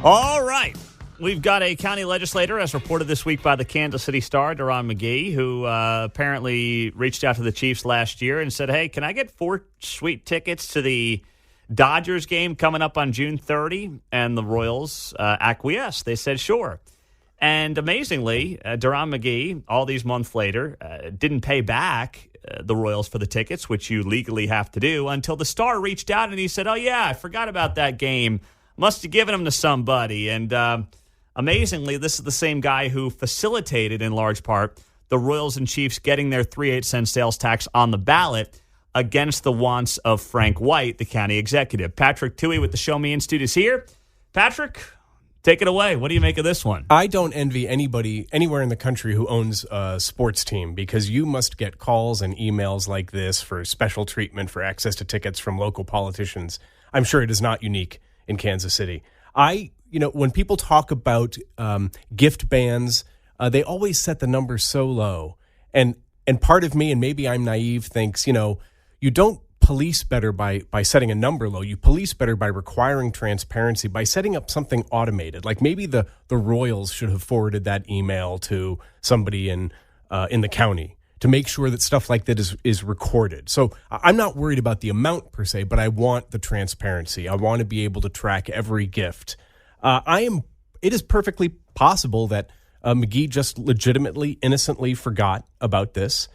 All right. We've got a county legislator, as reported this week by the Kansas City Star, Duron McGee, who apparently reached out to the Chiefs last year and said, hey, can I get 4 sweet tickets to the Dodgers game coming up on June 30? And the Royals acquiesced. They said, sure. And amazingly, Duron McGee, all these months later, didn't pay back the Royals for the tickets, which you legally have to do, until the Star reached out and he said, oh, yeah, I forgot about that game. Must have given them to somebody. And amazingly, this is the same guy who facilitated, in large part, the Royals and Chiefs getting their 3/8 cent sales tax on the ballot against the wants of Frank White, the county executive. Patrick Tuohey with the Show Me In studios here. Patrick, take it away. What do you make of this one? I don't envy anybody anywhere in the country who owns a sports team, because you must get calls and emails like this for special treatment for access to tickets from local politicians. I'm sure it is not unique in Kansas City. When people talk about gift bans, they always set the number so low. And part of me, and maybe I'm naive, thinks, you don't police better by setting a number low. You police better by requiring transparency, by setting up something automated. Like maybe the Royals should have forwarded that email to somebody in the county to make sure that stuff like that is recorded. So I'm not worried about the amount per se, but I want the transparency. I want to be able to track every gift. It is perfectly possible that McGee just legitimately, innocently forgot about this.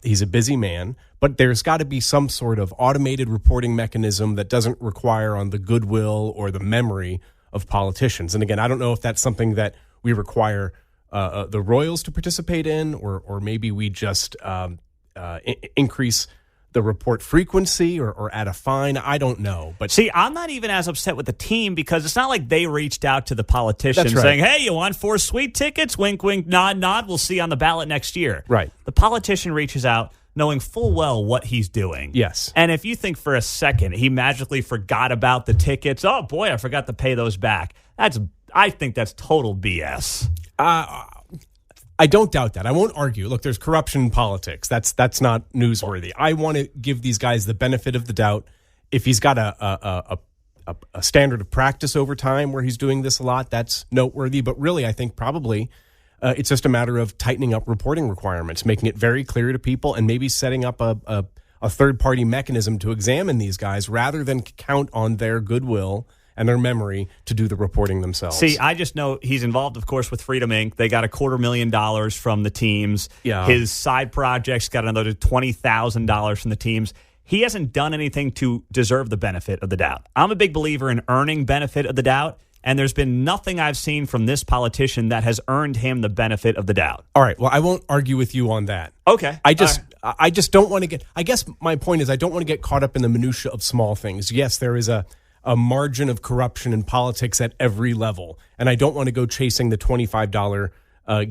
He's a busy man, but there's got to be some sort of automated reporting mechanism that doesn't require on the goodwill or the memory of politicians. And again, I don't know if that's something that we require the Royals to participate in, or maybe we just increase the report frequency or add a fine. I don't know. But see, I'm not even as upset with the team, because it's not like they reached out to the politician saying, hey, you want 4 sweet tickets? Wink, wink, nod, nod. We'll see you on the ballot next year. Right. The politician reaches out knowing full well what he's doing. Yes. And if you think for a second he magically forgot about the tickets, oh, boy, I forgot to pay those back. I think that's total BS. I don't doubt that. I won't argue. Look, there's corruption in politics. That's not newsworthy. I want to give these guys the benefit of the doubt. If he's got a standard of practice over time where he's doing this a lot, that's noteworthy. But really, I think probably it's just a matter of tightening up reporting requirements, making it very clear to people, and maybe setting up a third-party mechanism to examine these guys rather than count on their goodwill and their memory to do the reporting themselves. See, I just know he's involved, of course, with Freedom Inc. They got $250,000 from the teams. Yeah. His side projects got another $20,000 from the teams. He hasn't done anything to deserve the benefit of the doubt. I'm a big believer in earning benefit of the doubt, and there's been nothing I've seen from this politician that has earned him the benefit of the doubt. All right, well, I won't argue with you on that. Okay. I just don't want to get, I guess my point is I don't want to get caught up in the minutia of small things. Yes, there is a margin of corruption in politics at every level, and I don't want to go chasing the $25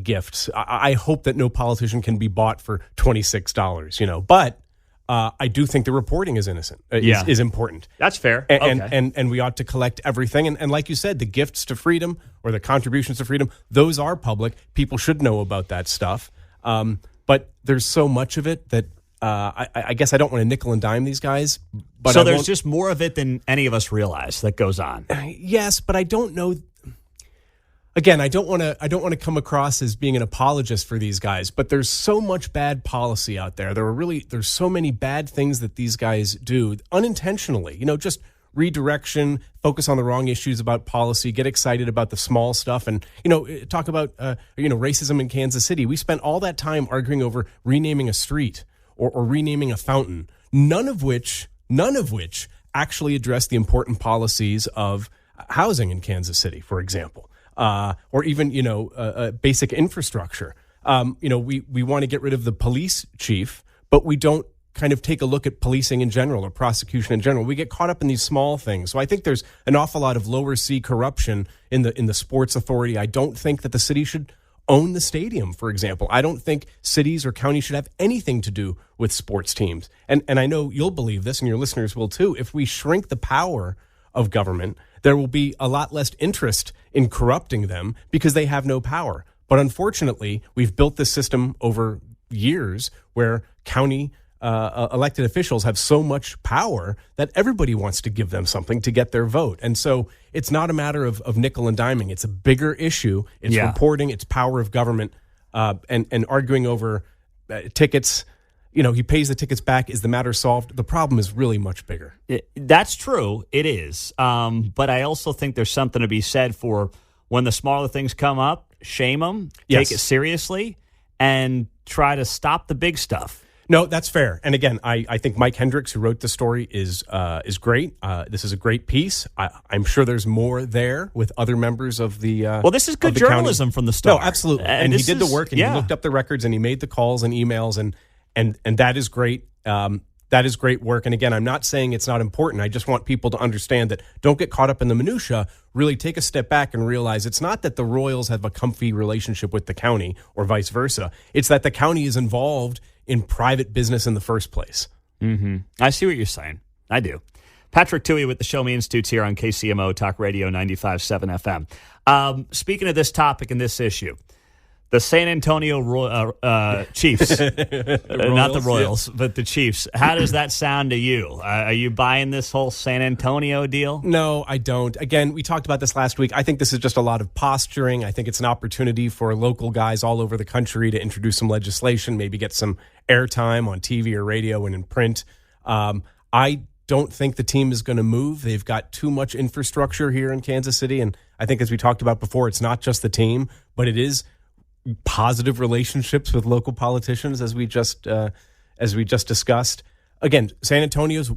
gifts. I hope that no politician can be bought for $26, but I do think the reporting is is important. That's fair. And we ought to collect everything. And like you said, the gifts to freedom or the contributions to freedom, those are public. People should know about that stuff. But there's so much of it that I guess I don't want to nickel and dime these guys. But so there's just more of it than any of us realize that goes on. Yes, but I don't know. Again, I don't want to come across as being an apologist for these guys, but there's so much bad policy out there. There's so many bad things that these guys do unintentionally. Just redirection, focus on the wrong issues about policy, get excited about the small stuff, and talk about racism in Kansas City. We spent all that time arguing over renaming a street or renaming a fountain, none of which actually address the important policies of housing in Kansas City, for example. Or even, basic infrastructure. We want to get rid of the police chief, but we don't kind of take a look at policing in general or prosecution in general. We get caught up in these small things. So I think there's an awful lot of lower C corruption in the sports authority. I don't think that the city should own the stadium, for example. I don't think cities or counties should have anything to do with sports teams. And I know you'll believe this, and your listeners will too. If we shrink the power of government, there will be a lot less interest in corrupting them because they have no power. But unfortunately, we've built this system over years where county elected officials have so much power that everybody wants to give them something to get their vote. And so it's not a matter of nickel and diming. It's a bigger issue. It's reporting, it's power of government, and arguing over tickets. He pays the tickets back. Is the matter solved? The problem is really much bigger. That's true. It is. But I also think there's something to be said for when the smaller things come up, shame them, take it seriously, and try to stop the big stuff. No, that's fair. And again, I think Mike Hendricks, who wrote the story, is great. This is a great piece. I'm sure there's more there with other members of the well, this is good journalism county. From the start. No, absolutely. And he did the work, and he looked up the records, and he made the calls and emails, and that is great. That is great work. And again, I'm not saying it's not important. I just want people to understand that don't get caught up in the minutia. Really take a step back and realize it's not that the Royals have a comfy relationship with the county or vice versa. It's that the county is involved in private business in the first place. Mm-hmm. I see what you're saying. I do. Patrick Tuohey with the Show Me Institutes here on KCMO Talk Radio 95.7 FM. Speaking of this topic and this issue, the San Antonio Chiefs, not the Royals, but the Chiefs. How does that sound to you? Are you buying this whole San Antonio deal? No, I don't. Again, we talked about this last week. I think this is just a lot of posturing. I think it's an opportunity for local guys all over the country to introduce some legislation, maybe get some airtime on TV or radio and in print. I don't think the team is going to move. They've got too much infrastructure here in Kansas City. And I think, as we talked about before, it's not just the team, but it is positive relationships with local politicians, as we just discussed. Again, San Antonio's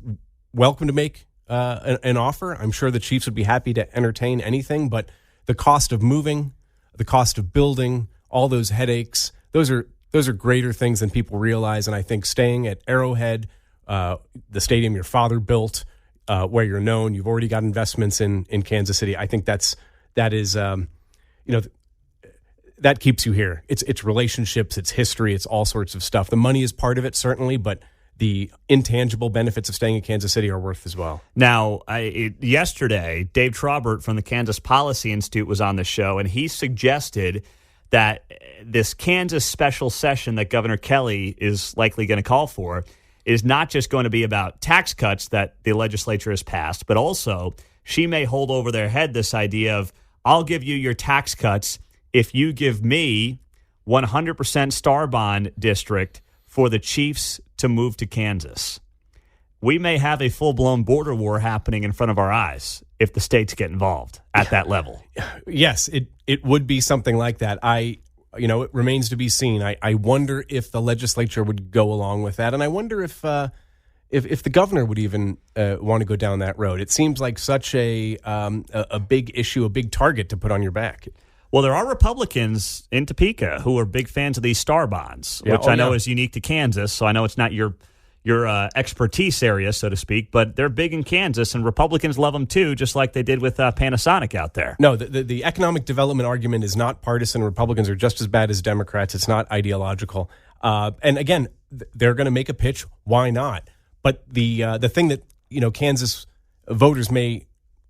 welcome to make an offer. I'm sure the Chiefs would be happy to entertain anything, but the cost of moving, the cost of building, all those headaches, those are greater things than people realize. And I think staying at Arrowhead, the stadium your father built, where you're known, you've already got investments in Kansas City. I think that is that keeps you here. It's relationships, it's history, it's all sorts of stuff. The money is part of it, certainly, but the intangible benefits of staying in Kansas City are worth as well. Now, yesterday, Dave Traubert from the Kansas Policy Institute was on the show, and he suggested that this Kansas special session that Governor Kelly is likely going to call for is not just going to be about tax cuts that the legislature has passed, but also she may hold over their head this idea of, I'll give you your tax cuts if you give me 100% star bond district for the Chiefs to move to Kansas. We may have a full-blown border war happening in front of our eyes if the states get involved at that level. Yes, it would be something like that. It remains to be seen. I wonder if the legislature would go along with that, and I wonder if the governor would even want to go down that road. It seems like such a big issue, a big target to put on your back. Well, there are Republicans in Topeka who are big fans of these star bonds, which I know is unique to Kansas, so I know it's not your expertise area, so to speak, but they're big in Kansas, and Republicans love them too, just like they did with Panasonic out there. No, the economic development argument is not partisan. Republicans are just as bad as Democrats. It's not ideological. And again, they're going to make a pitch. Why not? But the thing that Kansas voters may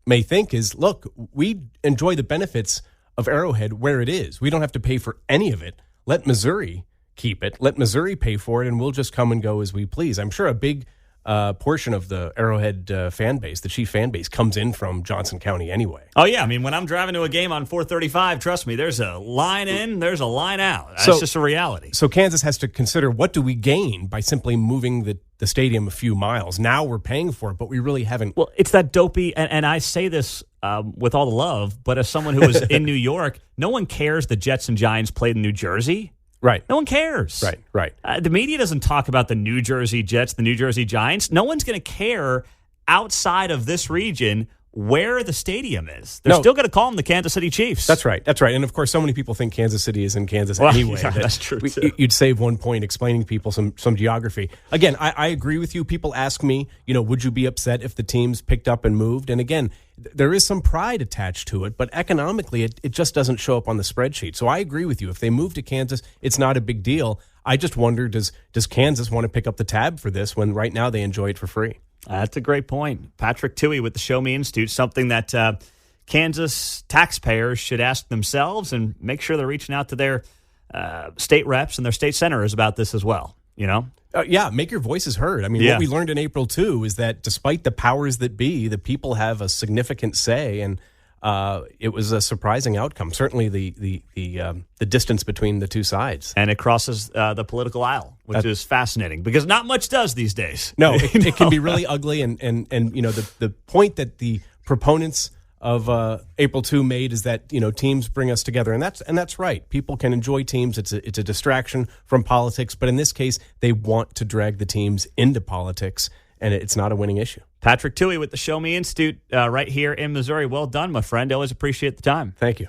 think is, look, we enjoy the benefits of Arrowhead where it is. We don't have to pay for any of it. Let Missouri keep it. Let Missouri pay for it, and we'll just come and go as we please. I'm sure a big portion of the Arrowhead fan base, the Chief fan base, comes in from Johnson County anyway. Oh, yeah. I mean, when I'm driving to a game on 435, trust me, there's a line in, there's a line out. That's just a reality. So Kansas has to consider, what do we gain by simply moving the stadium a few miles? Now we're paying for it, but we really haven't. Well, it's that dopey, and I say this with all the love, but as someone who was in New York, no one cares the Jets and Giants played in New Jersey. Right. No one cares. Right. The media doesn't talk about the New Jersey Jets, the New Jersey Giants. No one's going to care outside of this region where the stadium is. They're still going to call them the Kansas City Chiefs. That's right. And of course, so many people think Kansas City is in Kansas anyway. Yeah, that's true, too. You'd save 1 point explaining people some geography. Again, I agree with you. People ask me, would you be upset if the teams picked up and moved? And again, there is some pride attached to it, but economically, it just doesn't show up on the spreadsheet. So I agree with you. If they move to Kansas, it's not a big deal. I just wonder, does Kansas want to pick up the tab for this when right now they enjoy it for free? That's a great point. Patrick Tuohey with the Show Me Institute, something that Kansas taxpayers should ask themselves and make sure they're reaching out to their state reps and their state senators about this as well. you know? Yeah, make your voices heard. I mean, what we learned in April, too, is that despite the powers that be, the people have a significant say, and it was a surprising outcome. Certainly the distance between the two sides. And it crosses the political aisle, which is fascinating, because not much does these days. No, it can be really ugly, and the point that the proponents of April 2 made is that teams bring us together, and that's right. People can enjoy teams. It's a distraction from politics, but in this case, they want to drag the teams into politics, and it's not a winning issue. Patrick Tuohey with the Show Me Institute right here in Missouri. Well done, my friend. Always appreciate the time. Thank you.